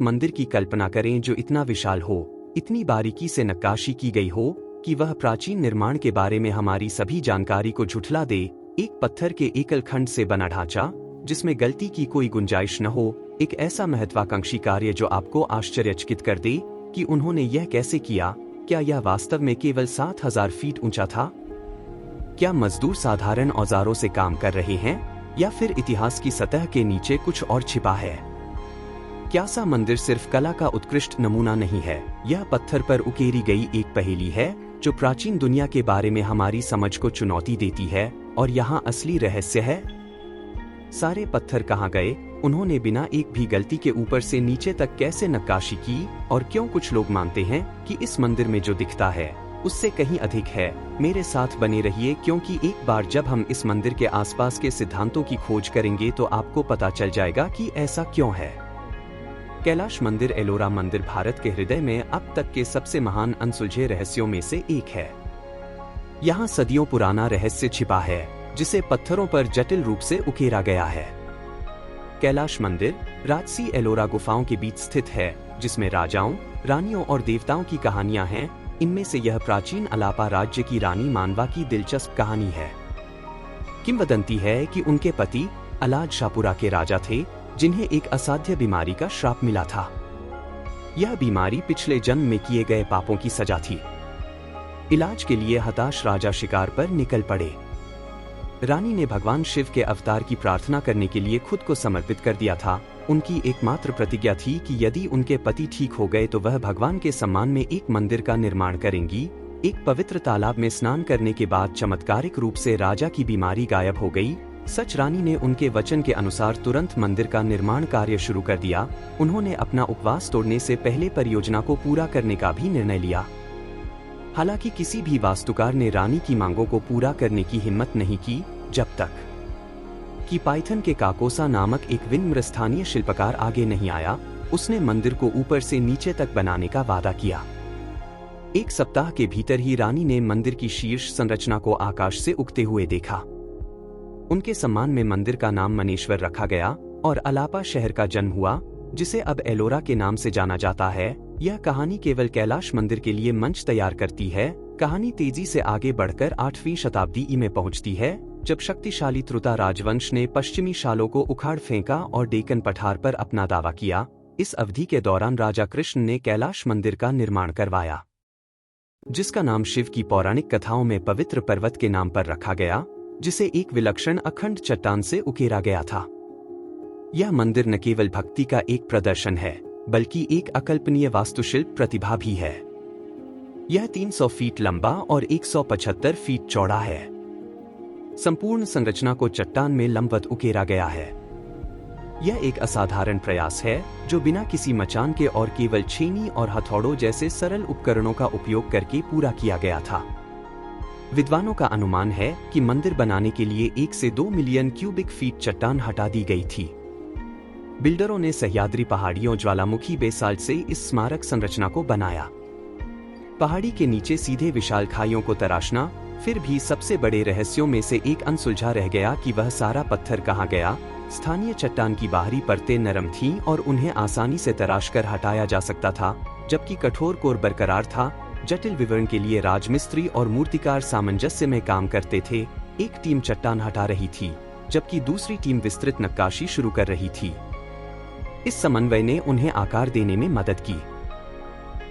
एक मंदिर की कल्पना करें जो इतना विशाल हो, इतनी बारीकी से नक्काशी की गई हो कि वह प्राचीन निर्माण के बारे में हमारी सभी जानकारी को झुठला दे। एक पत्थर के एकल खंड से बना ढांचा जिसमें गलती की कोई गुंजाइश न हो, एक ऐसा महत्वाकांक्षी कार्य जो आपको आश्चर्यचकित कर दे कि उन्होंने यह कैसे किया। क्या यह वास्तव में केवल 7,000 फीट ऊंचा था? क्या मजदूर साधारण औजारों से काम कर रहे हैं या फिर इतिहास की सतह के नीचे कुछ और छिपा है? क्या सा मंदिर सिर्फ कला का उत्कृष्ट नमूना नहीं है, यह पत्थर पर उकेरी गई एक पहेली है जो प्राचीन दुनिया के बारे में हमारी समझ को चुनौती देती है। और यहाँ असली रहस्य है। सारे पत्थर कहाँ गए? उन्होंने बिना एक भी गलती के ऊपर से नीचे तक कैसे नक्काशी की? और क्यों कुछ लोग मानते हैं कि इस मंदिर में जो दिखता है उससे कहीं अधिक है? मेरे साथ बने रहिए, क्योंकि एक बार जब हम इस मंदिर के आसपास के सिद्धांतों की खोज करेंगे तो आपको पता चल जाएगा कि ऐसा क्यों है। कैलाश मंदिर एलोरा मंदिर भारत के हृदय में अब तक के सबसे महान अनसुलझे रहस्यों में से एक है। यहाँ सदियों पुराना रहस्य छिपा है जिसे पत्थरों पर जटिल रूप से उकेरा गया है। कैलाश मंदिर राजसी एलोरा गुफाओं के बीच स्थित है, जिसमें राजाओं, रानियों और देवताओं की कहानियां हैं। इनमें से यह प्राचीन अलापा राज्य की रानी मानवा की दिलचस्प कहानी है। किंवदंती है कि उनके पति अलाद शाहपुरा के राजा थे, जिन्हें एक असाध्य बीमारी का श्राप मिला था। यह बीमारी पिछले जन्म में किए गए पापों की सजा थी। इलाज के लिए हताश राजा शिकार पर निकल पड़े। रानी ने भगवान शिव के अवतार की प्रार्थना करने के लिए खुद को समर्पित कर दिया था। उनकी एकमात्र प्रतिज्ञा थी कि यदि उनके पति ठीक हो गए तो वह भगवान के सम्मान में एक मंदिर का निर्माण करेंगी। एक पवित्र तालाब में स्नान करने के बाद चमत्कारिक रूप से राजा की बीमारी गायब हो गई। सच रानी ने उनके वचन के अनुसार तुरंत मंदिर का निर्माण कार्य शुरू कर दिया। उन्होंने अपना उपवास तोड़ने से पहले परियोजना को पूरा करने का भी निर्णय लिया। हालांकि किसी भी वास्तुकार ने रानी की मांगों को पूरा करने की हिम्मत नहीं की जब तक कि पाइथन के काकोसा नामक एक विनम्र स्थानीय शिल्पकार आगे नहीं आया। उसने मंदिर को ऊपर से नीचे तक बनाने का वादा किया। एक सप्ताह के भीतर ही रानी ने मंदिर की शीर्ष संरचना को आकाश से उगते हुए देखा। उनके सम्मान में मंदिर का नाम मनेश्वर रखा गया और अलापा शहर का जन्म हुआ, जिसे अब एलोरा के नाम से जाना जाता है। यह कहानी केवल कैलाश मंदिर के लिए मंच तैयार करती है। कहानी तेजी से आगे बढ़कर 8वीं शताब्दी में पहुंचती है, जब शक्तिशाली त्रुता राजवंश ने पश्चिमी शालों को उखाड़ फेंका और डेक्कन पठार पर अपना दावा किया। इस अवधि के दौरान राजा कृष्ण ने कैलाश मंदिर का निर्माण करवाया, जिसका नाम शिव की पौराणिक कथाओं में पवित्र पर्वत के नाम पर रखा गया, जिसे एक विलक्षण अखंड चट्टान से उकेरा गया था। यह मंदिर न केवल भक्ति का एक प्रदर्शन है, बल्कि एक अकल्पनीय वास्तुशिल्प प्रतिभा भी है। यह 300 फीट लंबा और 175 फीट चौड़ा है। संपूर्ण संरचना को चट्टान में लंबवत उकेरा गया है। यह एक असाधारण प्रयास है जो बिना किसी मचान के और केवल छेनी और हथौड़ों जैसे सरल उपकरणों का उपयोग करके पूरा किया गया था। विद्वानों का अनुमान है कि मंदिर बनाने के लिए 1 से 2 मिलियन क्यूबिक फीट चट्टान हटा दी गई थी। बिल्डरों ने सह्याद्री पहाड़ियों ज्वालामुखी बेसाल्ट से इस स्मारक संरचना को बनाया। पहाड़ी के नीचे सीधे विशाल खाइयों को तराशना फिर भी सबसे बड़े रहस्यों में से एक अनसुलझा रह गया कि वह सारा पत्थर कहाँ गया। स्थानीय चट्टान की बाहरी परतें नरम थीं और उन्हें आसानी से तराशकर हटाया जा सकता था, जबकि कठोर कोर बरकरार था। जटिल विवरण के लिए राजमिस्त्री और मूर्तिकार सामंजस्य में काम करते थे। एक टीम चट्टान हटा रही थी, जबकि दूसरी टीम विस्तृत नक्काशी शुरू कर रही थी। इस समन्वय ने उन्हें आकार देने में मदद की।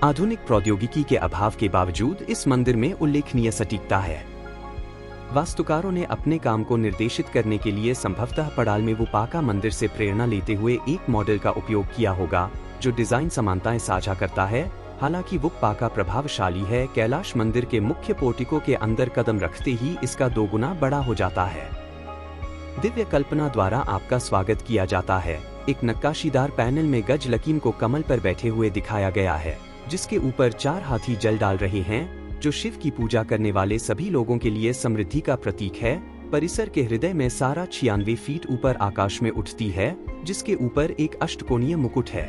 आधुनिक प्रौद्योगिकी के अभाव के बावजूद इस मंदिर में उल्लेखनीय सटीकता है। वास्तुकारों ने अपने काम को निर्देशित करने के लिए संभवतः पड़ालमेवुपाका मंदिर से प्रेरणा लेते हुए एक मॉडल का उपयोग किया होगा जो डिजाइन समानताएं साझा करता है। हालांकि वुपाका प्रभावशाली है, कैलाश मंदिर के मुख्य पोर्टिको के अंदर कदम रखते ही इसका 2 गुना बड़ा हो जाता है। दिव्य कल्पना द्वारा आपका स्वागत किया जाता है। एक नक्काशीदार पैनल में गज लकीम को कमल पर बैठे हुए दिखाया गया है, जिसके ऊपर 4 हाथी जल डाल रहे हैं, जो शिव की पूजा करने वाले सभी लोगों के लिए समृद्धि का प्रतीक है। परिसर के हृदय में सारा 96 फीट ऊपर आकाश में उठती है, जिसके ऊपर एक अष्टकोणीय मुकुट है।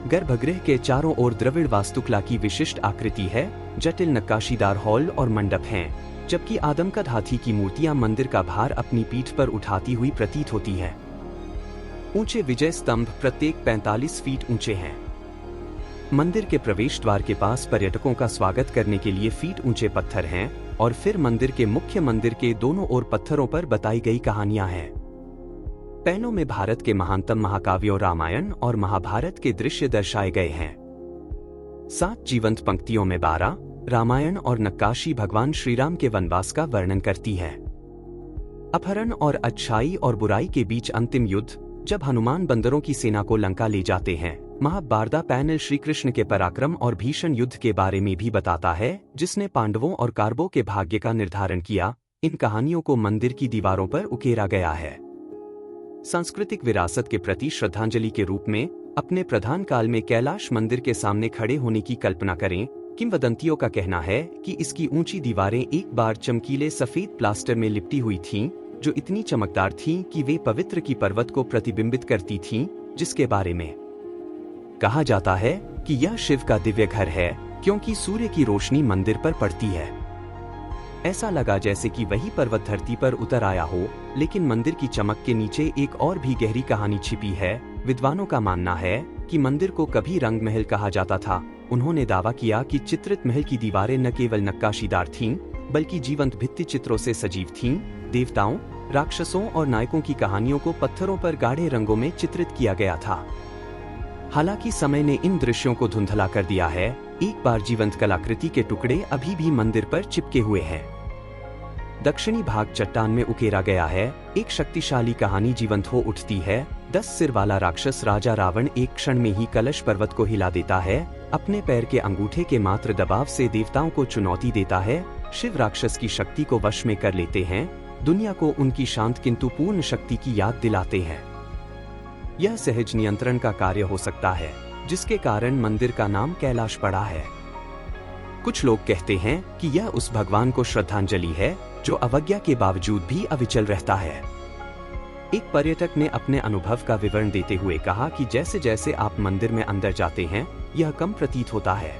गर्भगृह के चारों ओर द्रविड़ वास्तुकला की विशिष्ट आकृति है। जटिल नक्काशीदार हॉल और मंडप हैं, जबकि आदमकद हाथी की मूर्तियां मंदिर का भार अपनी पीठ पर उठाती हुई प्रतीत होती हैं। ऊंचे विजय स्तंभ प्रत्येक 45 फीट ऊंचे हैं। मंदिर के प्रवेश द्वार के पास पर्यटकों का स्वागत करने के लिए फीट ऊंचे पत्थर हैं और फिर मंदिर के मुख्य मंदिर के दोनों ओर पत्थरों पर बताई गई कहानियां हैं। पैनों में भारत के महानतम महाकाव्यों रामायण और महाभारत के दृश्य दर्शाए गए हैं। 7 जीवंत पंक्तियों में 12 रामायण और नक्काशी भगवान श्रीराम के वनवास का वर्णन करती है। अपहरण और अच्छाई और बुराई के बीच अंतिम युद्ध, जब हनुमान बंदरों की सेना को लंका ले जाते हैं। महाभारत पैनल श्री कृष्ण के पराक्रम और भीषण युद्ध के बारे में भी बताता है, जिसने पांडवों और कौरवों के भाग्य का निर्धारण किया। इन कहानियों को मंदिर की दीवारों पर उकेरा गया है। सांस्कृतिक विरासत के प्रति श्रद्धांजलि के रूप में अपने प्रधान काल में कैलाश मंदिर के सामने खड़े होने की कल्पना करें। किंवदंतियों का कहना है कि इसकी ऊंची दीवारें एक बार चमकीले सफेद प्लास्टर में लिपटी हुई थीं, जो इतनी चमकदार थीं कि वे पवित्र की पर्वत को प्रतिबिंबित करती थीं, जिसके बारे में कहा जाता है कि यह शिव का दिव्य घर है, क्योंकि सूर्य की रोशनी मंदिर पर पड़ती है। ऐसा लगा जैसे कि वही पर्वत धरती पर उतर आया हो, लेकिन मंदिर की चमक के नीचे एक और भी गहरी कहानी छिपी है। विद्वानों का मानना है कि मंदिर को कभी रंग महल कहा जाता था। उन्होंने दावा किया कि चित्रित महल की दीवारें न केवल नक्काशीदार थीं, बल्कि जीवंत भित्ति चित्रों से सजीव थीं। देवताओं, राक्षसों और नायकों की कहानियों को पत्थरों पर गाढ़े रंगों में चित्रित किया गया था। हालांकि समय ने इन दृश्यों को धुंधला कर दिया है। एक बार जीवंत कलाकृति के टुकड़े अभी भी मंदिर पर चिपके हुए हैं। दक्षिणी भाग चट्टान में उकेरा गया है। एक शक्तिशाली कहानी जीवंत हो उठती है। 10 सिर वाला राक्षस राजा रावण एक क्षण में ही कलश पर्वत को हिला देता है। अपने पैर के अंगूठे के मात्र दबाव से देवताओं को चुनौती देता है। शिव राक्षस की शक्ति को वश में कर लेते हैं। दुनिया को उनकी शांत किंतु पूर्ण शक्ति की याद दिलाते हैं। यह सहज नियंत्रण का कार्य हो सकता है, जिसके कारण मंदिर का नाम कैलाश पड़ा है। कुछ लोग कहते हैं कि यह उस भगवान को श्रद्धांजलि है जो अवज्ञा के बावजूद भी अविचल रहता है। एक पर्यटक ने अपने अनुभव का विवरण देते हुए कहा कि जैसे जैसे आप मंदिर में अंदर जाते हैं, यह कम प्रतीत होता है।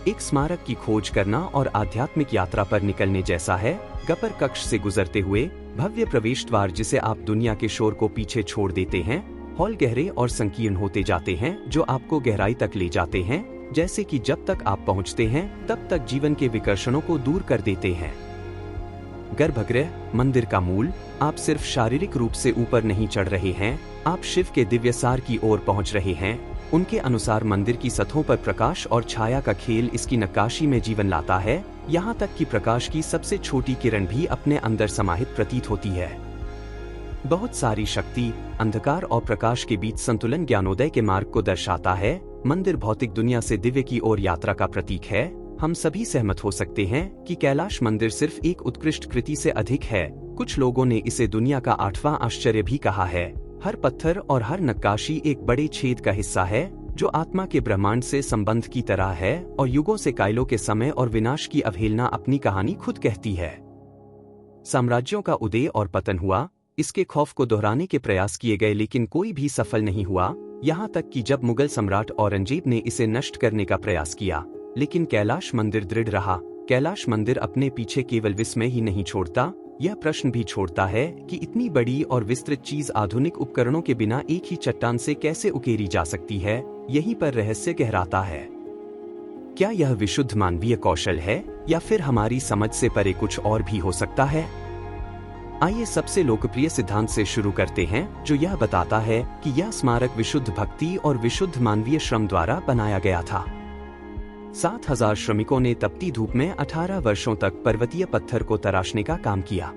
एक स्मारक की खोज करना और आध्यात्मिक यात्रा पर निकलने जैसा है। गपर कक्ष से गुजरते हुए भव्य प्रवेश द्वार, जिसे आप दुनिया के शोर को पीछे छोड़ देते हैं। हॉल गहरे और संकीर्ण होते जाते हैं, जो आपको गहराई तक ले जाते हैं, जैसे कि जब तक आप पहुंचते हैं तब तक जीवन के विकर्षणों को दूर कर देते हैं। गर्भगृह, मंदिर का मूल। आप सिर्फ शारीरिक रूप से ऊपर नहीं चढ़ रहे हैं, आप शिव के दिव्य सार की ओर पहुंच रहे हैं। उनके अनुसार मंदिर की सतहों पर प्रकाश और छाया का खेल इसकी नक्काशी में जीवन लाता है। यहाँ तक कि प्रकाश की सबसे छोटी किरण भी अपने अंदर समाहित प्रतीत होती है। बहुत सारी शक्ति, अंधकार और प्रकाश के बीच संतुलन ज्ञानोदय के मार्ग को दर्शाता है। मंदिर भौतिक दुनिया से दिव्य की ओर यात्रा का प्रतीक है। हम सभी सहमत हो सकते हैं कि कैलाश मंदिर सिर्फ एक उत्कृष्ट कृति से अधिक है। कुछ लोगों ने इसे दुनिया का 8वां आश्चर्य भी कहा है। हर पत्थर और हर नक्काशी एक बड़े छेद का हिस्सा है, जो आत्मा के ब्रह्मांड से संबंध की तरह है और युगों से कायलों के समय और विनाश की अवहेलना अपनी कहानी खुद कहती है। साम्राज्यों का उदय और पतन हुआ, इसके खौफ को दोहराने के प्रयास किए गए, लेकिन कोई भी सफल नहीं हुआ। यहाँ तक कि जब मुगल सम्राट औरंगजेब ने इसे नष्ट करने का प्रयास किया, लेकिन कैलाश मंदिर दृढ़ रहा। कैलाश मंदिर अपने पीछे केवल विस्मय ही नहीं छोड़ता, यह प्रश्न भी छोड़ता है कि इतनी बड़ी और विस्तृत चीज आधुनिक उपकरणों के बिना एक ही चट्टान से कैसे उकेरी जा सकती है। यहीं पर रहस्य गहराता है। क्या यह विशुद्ध मानवीय कौशल है, या फिर हमारी समझ से परे कुछ और भी हो सकता है? आइए सबसे लोकप्रिय सिद्धांत से शुरू करते हैं, जो यह बताता है कि यह स्मारक विशुद्ध भक्ति और विशुद्ध मानवीय श्रम द्वारा बनाया गया था। 7000 श्रमिकों ने तपती धूप में 18 वर्षों तक पर्वतीय पत्थर को तराशने का काम किया।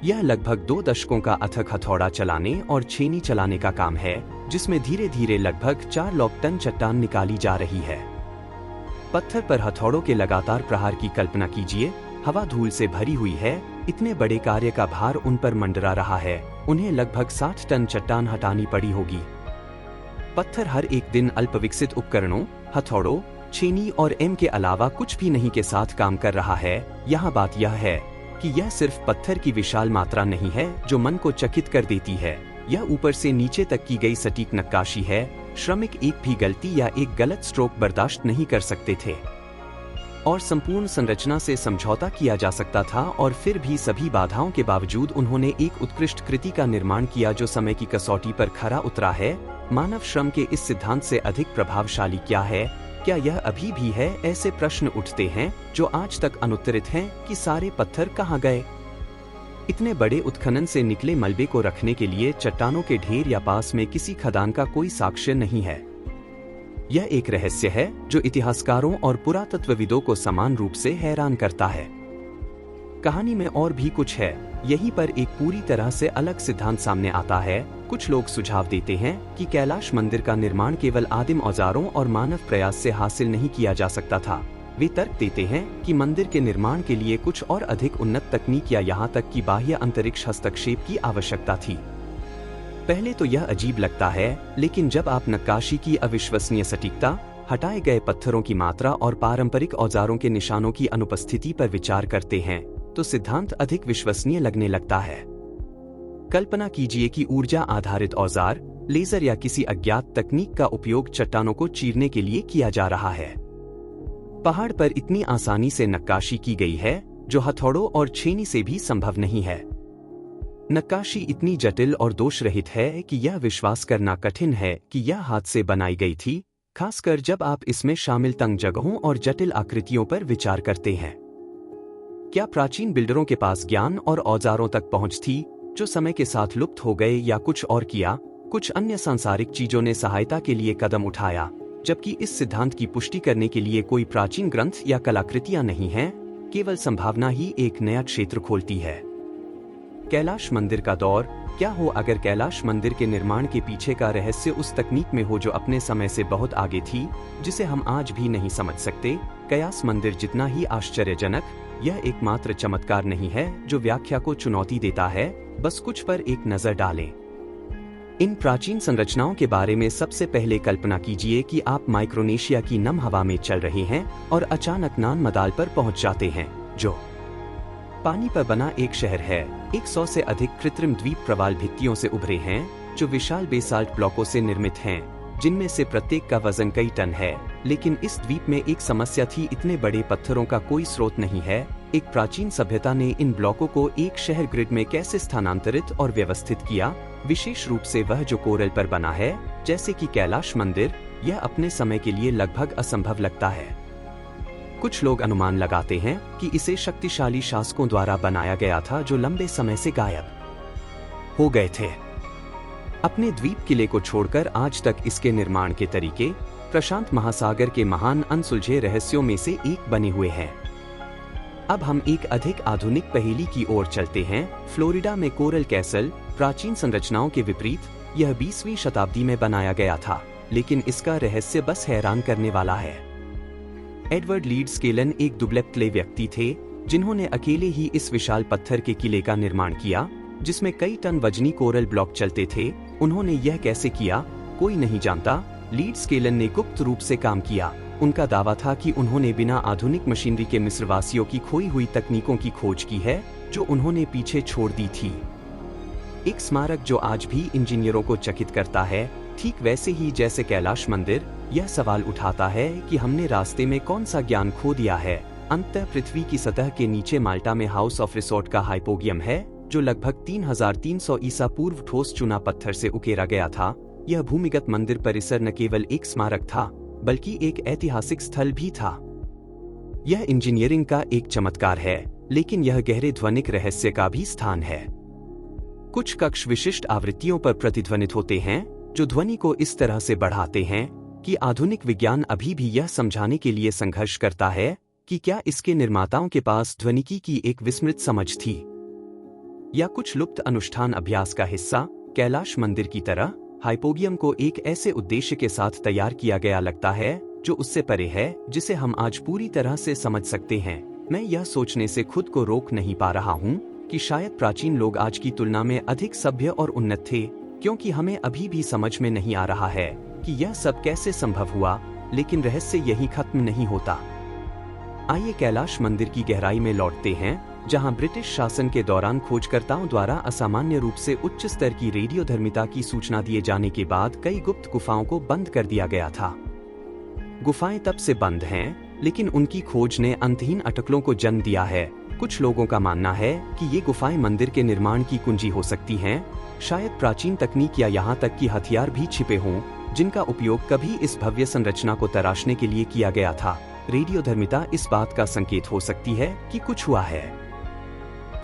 यह लगभग 2 दशकों का अथक हथौड़ा चलाने और छेनी चलाने का काम है, जिसमें धीरे धीरे लगभग 4 लाख टन चट्टान निकाली जा रही है। पत्थर पर हथौड़ों के लगातार प्रहार की कल्पना कीजिए। हवा धूल से भरी हुई है, इतने बड़े कार्य का भार उन पर मंडरा रहा है। उन्हें लगभग 60 टन चट्टान हटानी पड़ी होगी। पत्थर हर एक दिन अल्पविकसित उपकरणों, हथौड़ों, छेनी और एम के अलावा कुछ भी नहीं के साथ काम कर रहा है। यहाँ बात यह है कि यह सिर्फ पत्थर की विशाल मात्रा नहीं है जो मन को चकित कर देती है, यह ऊपर से नीचे तक की गई सटीक नक्काशी है। श्रमिक एक भी गलती या एक गलत स्ट्रोक बर्दाश्त नहीं कर सकते थे। और संपूर्ण संरचना से समझौता किया जा सकता था, और फिर भी सभी बाधाओं के बावजूद उन्होंने एक उत्कृष्ट कृति का निर्माण किया जो समय की कसौटी पर खरा उतरा है। मानव श्रम के इस सिद्धांत से अधिक प्रभावशाली क्या है? क्या यह अभी भी है? ऐसे प्रश्न उठते हैं जो आज तक अनुत्तरित हैं कि सारे पत्थर कहाँ गए? इतने बड़े उत्खनन से निकले मलबे को रखने के लिए चट्टानों के ढेर या पास में किसी खदान का कोई साक्ष्य नहीं है। यह एक रहस्य है जो इतिहासकारों और पुरातत्वविदों को समान रूप से हैरान करता है। कहानी में और भी कुछ है। यहीं पर एक पूरी तरह से अलग सिद्धांत सामने आता है। कुछ लोग सुझाव देते हैं कि कैलाश मंदिर का निर्माण केवल आदिम औजारों और मानव प्रयास से हासिल नहीं किया जा सकता था। वे तर्क देते हैं कि मंदिर के निर्माण के लिए कुछ और अधिक उन्नत तकनीक या यहाँ तक कि बाह्य अंतरिक्ष हस्तक्षेप की आवश्यकता थी। पहले तो यह अजीब लगता है, लेकिन जब आप नक्काशी की अविश्वसनीय सटीकता, हटाए गए पत्थरों की मात्रा और पारंपरिक औजारों के निशानों की अनुपस्थिति पर विचार करते हैं, तो सिद्धांत अधिक विश्वसनीय लगने लगता है। कल्पना कीजिए कि ऊर्जा आधारित औजार, लेजर या किसी अज्ञात तकनीक का उपयोग चट्टानों को चीरने के लिए किया जा रहा है। पहाड़ पर इतनी आसानी से नक्काशी की गई है जो हथौड़ों और छेनी से भी संभव नहीं है। नक्काशी इतनी जटिल और दोष रहित है कि यह विश्वास करना कठिन है कि यह हाथ से बनाई गई थी, खासकर जब आप इसमें शामिल तंग जगहों और जटिल आकृतियों पर विचार करते हैं। क्या प्राचीन बिल्डरों के पास ज्ञान और औजारों तक पहुंच थी जो समय के साथ लुप्त हो गए, या कुछ और किया? कुछ अन्य सांसारिक चीजों ने सहायता के लिए कदम उठाया, जबकि इस सिद्धांत की पुष्टि करने के लिए कोई प्राचीन ग्रंथ या कलाकृतियां नहीं हैं। केवल संभावना ही एक नया क्षेत्र खोलती है। कैलाश मंदिर का दौर क्या हो अगर कैलाश मंदिर के निर्माण के पीछे का रहस्य उस तकनीक में हो जो अपने समय से बहुत आगे थी, जिसे हम आज भी नहीं समझ सकते? कैलाश मंदिर जितना ही आश्चर्यजनक, यह एकमात्र चमत्कार नहीं है जो व्याख्या को चुनौती देता है। बस कुछ पर एक नजर डालें। इन प्राचीन संरचनाओं के बारे में सबसे पहले कल्पना कीजिए कि आप माइक्रोनेशिया की नम हवा में चल रहे हैं और अचानक नान मदाल पर पहुंच जाते हैं, जो पानी पर बना एक शहर है। 100 से अधिक कृत्रिम द्वीप प्रवाल भित्तियों से उभरे हैं जो विशाल बेसाल्ट ब्लॉकों से निर्मित हैं, जिनमें से प्रत्येक का वजन कई टन है। लेकिन इस द्वीप में एक समस्या थी, इतने बड़े पत्थरों का कोई स्रोत नहीं है। एक प्राचीन सभ्यता ने इन ब्लॉकों को एक शहर ग्रिड में कैसे स्थानांतरित और व्यवस्थित किया, विशेष रूप से वह जो कोरल पर बना है, जैसे कि कैलाश मंदिर? यह अपने समय के लिए लगभग असंभव लगता है। कुछ लोग अनुमान लगाते हैं कि इसे शक्तिशाली शासकों द्वारा बनाया गया था जो लंबे समय से गायब हो गए थे। अपने द्वीप किले को छोड़कर आज तक इसके निर्माण के तरीके प्रशांत महासागर के महान अनसुलझे रहस्यों में से एक बने हुए हैं। अब हम एक अधिक आधुनिक पहेली की ओर चलते हैं। फ्लोरिडा में कोरल कैसल प्राचीन संरचनाओं के विपरीत यह 20वीं शताब्दी में बनाया गया था, लेकिन इसका रहस्य बस हैरान करने वाला है। एडवर्ड लीड्स केलन एक दुबले-पतले व्यक्ति थे जिन्होंने अकेले ही इस विशाल पत्थर के किले का निर्माण किया, जिसमें कई टन वजनी कोरल ब्लॉक चलते थे। उन्होंने यह कैसे किया, कोई नहीं जानता। लीड्स केलन ने गुप्त रूप से काम किया। उनका दावा था कि उन्होंने बिना आधुनिक मशीनरी के मिस्रवासियों की खोई हुई तकनीकों की खोज की है जो उन्होंने पीछे छोड़ दी थी। एक स्मारक जो आज भी इंजीनियरों को चकित करता है, ठीक वैसे ही जैसे कैलाश मंदिर, यह सवाल उठाता है कि हमने रास्ते में कौन सा ज्ञान खो दिया है। अंततः पृथ्वी की सतह के नीचे माल्टा में हाउस ऑफ रिसोर्ट का हाइपोगियम है, जो लगभग 3300 ईसा पूर्व ठोस चुना पत्थर से उकेरा गया था। यह भूमिगत मंदिर परिसर न केवल एक स्मारक था, बल्कि एक ऐतिहासिक स्थल भी था। यह इंजीनियरिंग का एक चमत्कार है, लेकिन यह गहरे ध्वनिक रहस्य का भी स्थान है। कुछ कक्ष विशिष्ट आवृत्तियों पर प्रतिध्वनित होते हैं जो ध्वनि को इस तरह से बढ़ाते हैं कि आधुनिक विज्ञान अभी भी यह समझाने के लिए संघर्ष करता है कि क्या इसके निर्माताओं के पास ध्वनिकी की एक विस्मृत समझ थी, या कुछ लुप्त अनुष्ठान अभ्यास का हिस्सा। कैलाश मंदिर की तरह हाइपोगियम को एक ऐसे उद्देश्य के साथ तैयार किया गया लगता है जो उससे परे है, जिसे हम आज पूरी तरह से समझ सकते हैं। मैं यह सोचने से खुद को रोक नहीं पा रहा हूँ कि शायद प्राचीन लोग आज की तुलना में अधिक सभ्य और उन्नत थे, क्योंकि हमें अभी भी समझ में नहीं आ रहा है कि यह सब कैसे संभव हुआ। लेकिन रहस्य यही खत्म नहीं होता। आइए कैलाश मंदिर की गहराई में लौटते हैं, जहां ब्रिटिश शासन के दौरान खोजकर्ताओं द्वारा असामान्य रूप से उच्च स्तर की रेडियोधर्मिता की सूचना दिए जाने के बाद कई गुप्त गुफाओं को बंद कर दिया गया था। गुफाएं तब से बंद हैं, लेकिन उनकी खोज ने अंतहीन अटकलों को जन्म दिया है। कुछ लोगों का मानना है कि ये गुफाएं मंदिर के निर्माण की कुंजी हो सकती हैं। शायद प्राचीन तकनीक या यहाँ तक कि हथियार भी छिपे हों, जिनका उपयोग कभी इस भव्य संरचना को तराशने के लिए किया गया था। रेडियोधर्मिता इस बात का संकेत हो सकती है कि कुछ हुआ है।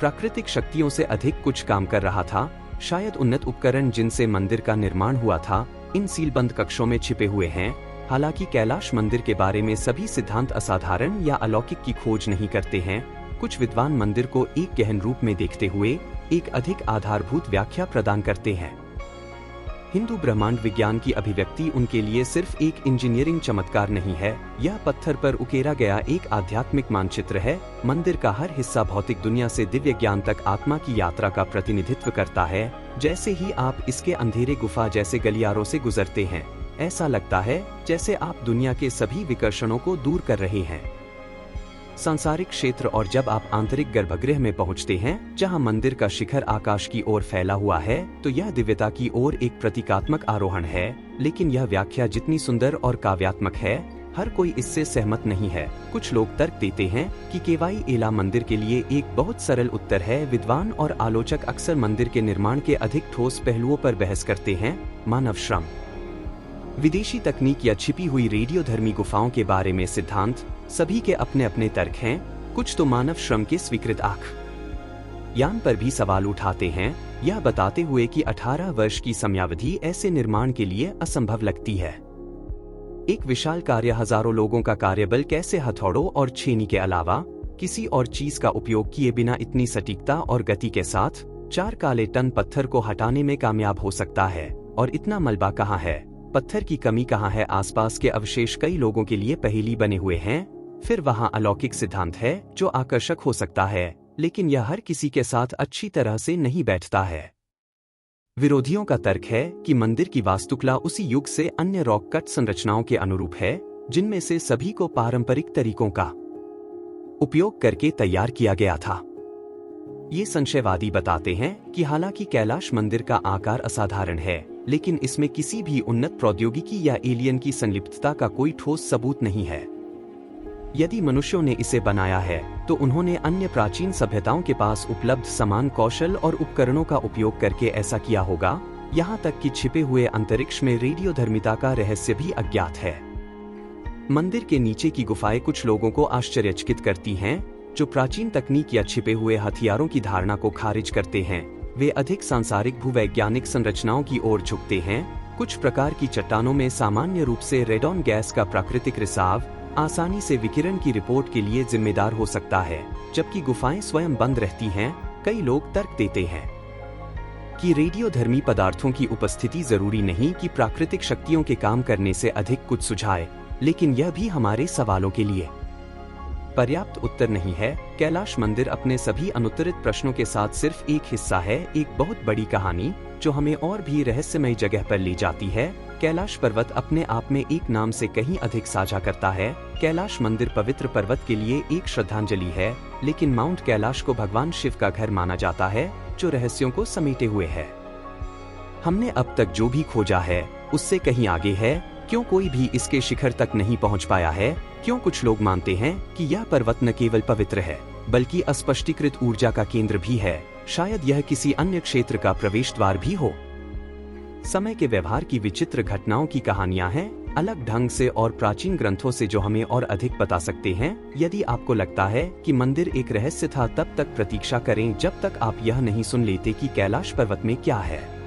प्राकृतिक शक्तियों से अधिक कुछ काम कर रहा था। शायद उन्नत उपकरण जिनसे मंदिर का निर्माण हुआ था इन सीलबंद कक्षों में छिपे हुए हैं। हालांकि कैलाश मंदिर के बारे में सभी सिद्धांत असाधारण या अलौकिक की खोज नहीं करते हैं। कुछ विद्वान मंदिर को एक गहन रूप में देखते हुए एक अधिक आधारभूत व्याख्या प्रदान करते हैं। हिंदू ब्रह्मांड विज्ञान की अभिव्यक्ति उनके लिए सिर्फ एक इंजीनियरिंग चमत्कार नहीं है, यह पत्थर पर उकेरा गया एक आध्यात्मिक मानचित्र है। मंदिर का हर हिस्सा भौतिक दुनिया से दिव्य ज्ञान तक आत्मा की यात्रा का प्रतिनिधित्व करता है। जैसे ही आप इसके अंधेरे गुफा जैसे गलियारों से गुजरते हैं, ऐसा लगता है जैसे आप दुनिया के सभी विकर्षणों को दूर कर रहे हैं। सांसारिक क्षेत्र और जब आप आंतरिक गर्भगृह में पहुंचते हैं, जहां मंदिर का शिखर आकाश की ओर फैला हुआ है, तो यह दिव्यता की ओर एक प्रतीकात्मक आरोहण है। लेकिन यह व्याख्या जितनी सुंदर और काव्यात्मक है, हर कोई इससे सहमत नहीं है। कुछ लोग तर्क देते हैं कि केवाई एला मंदिर के लिए एक बहुत सरल उत्तर है। विद्वान और आलोचक अक्सर मंदिर के निर्माण के अधिक ठोस पहलुओं पर बहस करते हैं। मानव श्रम, विदेशी तकनीक या छिपी हुई रेडियोधर्मी गुफाओं के बारे में सिद्धांत, सभी के अपने अपने तर्क हैं। कुछ तो मानव श्रम के स्वीकृत यान पर भी सवाल उठाते हैं, यह बताते हुए कि 18 वर्ष की समयावधि ऐसे निर्माण के लिए असंभव लगती है। एक विशाल कार्य हजारों लोगों का कार्यबल कैसे हथौड़ों और छेनी के अलावा किसी और चीज का उपयोग किए बिना इतनी सटीकता और गति के साथ 4 काले टन पत्थर को हटाने में कामयाब हो सकता है? और इतना मलबा कहाँ है? पत्थर की कमी कहाँ है? आसपास के अवशेष कई लोगों के लिए पहेली बने हुए हैं। फिर वहाँ अलौकिक सिद्धांत है जो आकर्षक हो सकता है, लेकिन यह हर किसी के साथ अच्छी तरह से नहीं बैठता है। विरोधियों का तर्क है कि मंदिर की वास्तुकला उसी युग से अन्य रॉक कट संरचनाओं के अनुरूप है, जिनमें से सभी को पारंपरिक तरीकों का उपयोग करके तैयार किया गया था। ये संशयवादी बताते हैं कि हालांकि कैलाश मंदिर का आकार असाधारण है, लेकिन इसमें किसी भी उन्नत प्रौद्योगिकी या एलियन की संलिप्तता का कोई ठोस सबूत नहीं है। यदि मनुष्यों ने इसे बनाया है, तो उन्होंने अन्य प्राचीन सभ्यताओं के पास उपलब्ध समान कौशल और उपकरणों का उपयोग करके ऐसा किया होगा। यहाँ तक कि छिपे हुए अंतरिक्ष में रेडियोधर्मिता का रहस्य भी अज्ञात है। मंदिर के नीचे की गुफाएं कुछ लोगों को आश्चर्यचकित करती हैं, जो प्राचीन तकनीक या छिपे हुए हथियारों की धारणा को खारिज करते हैं। वे अधिक सांसारिक भूवैज्ञानिक संरचनाओं की ओर झुकते हैं। कुछ प्रकार की चट्टानों में सामान्य रूप से रेडॉन गैस का प्राकृतिक रिसाव आसानी से विकिरण की रिपोर्ट के लिए जिम्मेदार हो सकता है, जबकि गुफाएं स्वयं बंद रहती हैं। कई लोग तर्क देते हैं कि रेडियोधर्मी पदार्थों की उपस्थिति जरूरी नहीं कि प्राकृतिक शक्तियों के काम करने से अधिक कुछ सुझाए, लेकिन यह भी हमारे सवालों के लिए पर्याप्त उत्तर नहीं है। कैलाश मंदिर अपने सभी अनुत्तरित प्रश्नों के साथ सिर्फ एक हिस्सा है, एक बहुत बड़ी कहानी जो हमें और भी रहस्यमय जगह पर ले जाती है। कैलाश पर्वत अपने आप में एक नाम से कहीं अधिक साझा करता है। कैलाश मंदिर पवित्र पर्वत के लिए एक श्रद्धांजलि है, लेकिन माउंट कैलाश को भगवान शिव का घर माना जाता है, जो रहस्यों को समेटे हुए है। हमने अब तक जो भी खोजा है उससे कहीं आगे है। क्यों कोई भी इसके शिखर तक नहीं पहुंच पाया है? क्यों कुछ लोग मानते हैं कि यह पर्वत न केवल पवित्र है, बल्कि अस्पष्टीकृत ऊर्जा का केंद्र भी है? शायद यह किसी अन्य क्षेत्र का प्रवेश द्वार भी हो। समय के व्यवहार की विचित्र घटनाओं की कहानियां हैं, अलग ढंग से और प्राचीन ग्रंथों से जो हमें और अधिक बता सकते हैं। यदि आपको लगता है कि मंदिर एक रहस्य था, तब तक प्रतीक्षा करें जब तक आप यह नहीं सुन लेते कि कैलाश पर्वत में क्या है।